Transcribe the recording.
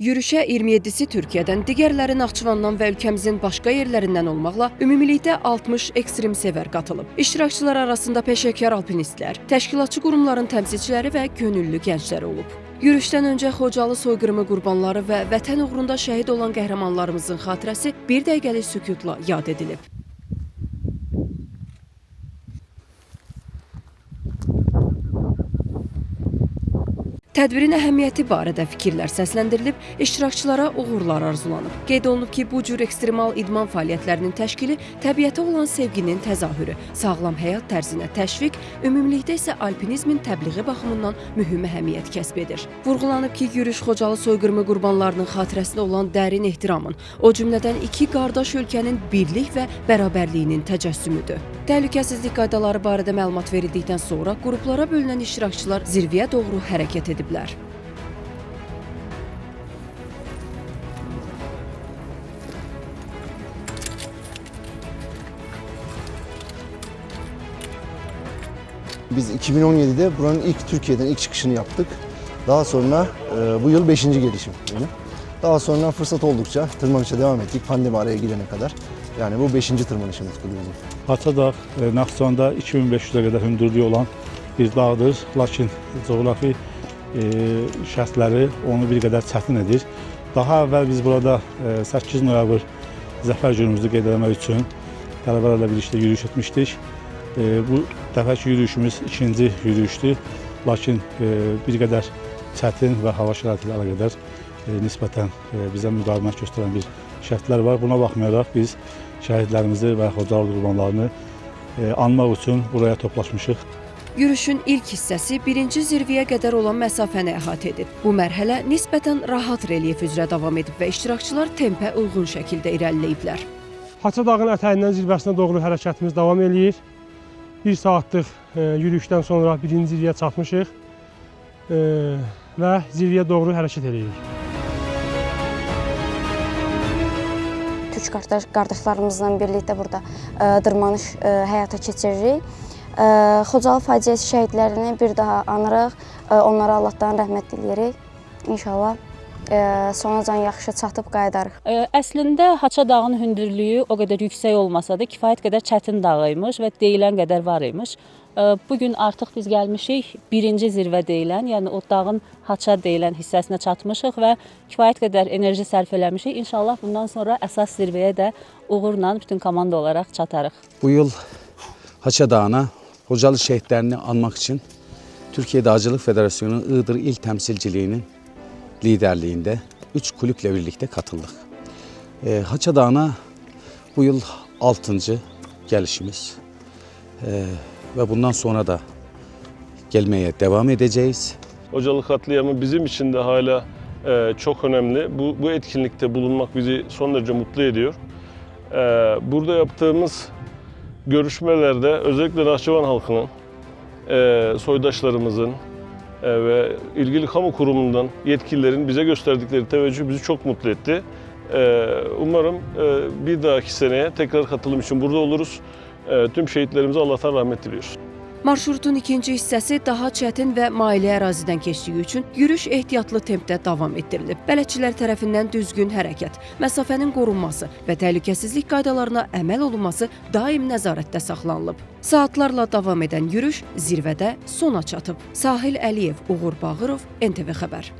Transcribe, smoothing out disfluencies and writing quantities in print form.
Yürüşə 27-si Türkiyədən, digərləri Naxçıvandan və ölkəmizin başqa yerlərindən olmaqla ümumilikdə 60 ekstrem sevər qatılıb. İştirakçılar arasında peşəkar alpinistlər, təşkilatçı qurumların təmsilçiləri və könüllü gənclər olub. Yürüşdən öncə Xocalı soyqırımı qurbanları və vətən uğrunda şəhid olan qəhrəmanlarımızın xatirəsi bir dəqiqəlik sükutla yad edilib. Tədbirin əhəmiyyəti barədə fikirlər səsləndirilib, iştirakçılara uğurlar arzulanıb. Qeyd olunub ki, bu cür ekstremal idman fəaliyyətlərinin təşkili təbiətə olan sevginin təzahürü, sağlam həyat tərzinə təşviq, ümumilikdə isə alpinizmin təbliği baxımından mühüm əhəmiyyət kəsb edir. Vurğulanıb ki, yürüş Xocalı soyqırımı qurbanlarının xatirəsinə olan dərin ehtiramın, o cümlədən iki qardaş ölkənin birlik və bərabərliyinin təcəssümüdür. Təhlükəsizlik qaydaları barədə məlumat verildikdən sonra qruplara bölünən iştirakçılar zirvəyə doğru hərəkət ediblər. Biz 2017'de buranın Türkiye'den ilk çıkışını yaptık. Daha sonra bu yıl 5. gelişim benim. Daha sonra fırsat oldukça tırmanışa devam ettik pandemi araya girene kadar. Yani bu 5. tırmanışımız bizim. Haçadağ, Naxçıvanda 2500'e qədər hündürlüyü olan bir dağdır. Lakin coğrafi şərtləri onu bir qədər çətin edir. Daha əvvəl biz burada 8 noyabr Zəfər günümüzü qeyd etmək üçün tələbələrlə birlikdə yürüyüş etmişdik. Bu dəfəki yürüyüşümüz ikinci yürüyüşdür. Lakin bir qədər çətin və hava şəraiti ilə əlaqədar nisbətən bizə müqavimət göstərən bir şərtlər var. Buna baxmayaraq biz şəhidlərimizi və Xocalı qurbanlarını anmaq üçün buraya toplaşmışıq. Yürüşün ilk hissəsi birinci zirvəyə qədər olan məsafəni əhatə edib. Bu mərhələ nisbətən rahat relyef üzrə davam edib və iştirakçılar tempə uyğun şəkildə irəliləyiblər. Haçadağın ətəyindən zirvəsinə doğru hərəkətimiz davam eləyir. 1 saatlıq yürüyüşdən sonra birinci zirvəyə çatmışıq və zirvəyə doğru hərəkət edirik. Türk qardaşlarımızla birlikdə burada dırmanış həyata keçiririk. Xocalı faciəsi şəhidlərini bir daha anırıq, onlara Allahdan rəhmət diləyirik. İnşallah sonucan yaxşı çatıb qayıdarıq. Əslində Haçadağın hündürlüyü o qədər yüksək olmasa da kifayət qədər çətin dağ imiş və deyilən qədər var imiş. Bugün artıq biz gəlmişik birinci zirvə deyilən, yəni o dağın Haça deyilən hissəsinə çatmışıq və kifayət qədər enerji sərf eləmişik. İnşallah bundan sonra əsas zirvəyə də uğurla bütün komanda olaraq çatarıq. Bu yıl Haça Dağı'na Xocalı şəhidlərini anmaq üçün Türkiye Dağcılık Federasyonu'nun Iğdır İl Temsilciliğinin liderliğinde 3 kulüple birlikte katıldık. Haça Dağı'na bu yıl 6. gelişimiz ve bundan sonra da gelmeye devam edeceğiz. Hocalı katliamı bizim için de hala çok önemli. Bu etkinlikte bulunmak bizi son derece mutlu ediyor. Burada yaptığımız görüşmelerde özellikle Naxçıvan halkının, soydaşlarımızın ve ilgili kamu kurumundan yetkililerin bize gösterdikleri teveccüh bizi çok mutlu etti. Umarım bir dahaki seneye tekrar katılım için burada oluruz. Tüm şehitlerimize Allah'tan rahmet diliyoruz. Marşrutun ikinci hissəsi daha çətin və maili ərazidən keçdiyi üçün yürüş ehtiyatlı tempdə davam etdirilib. Bələdçilər tərəfindən düzgün hərəkət, məsafənin qorunması və təhlükəsizlik qaydalarına əməl olunması daim nəzarətdə saxlanılıb. Saatlarla davam edən yürüş zirvədə sona çatıb. Sahil Əliyev, Uğur Bağırov, NTV Xəbər.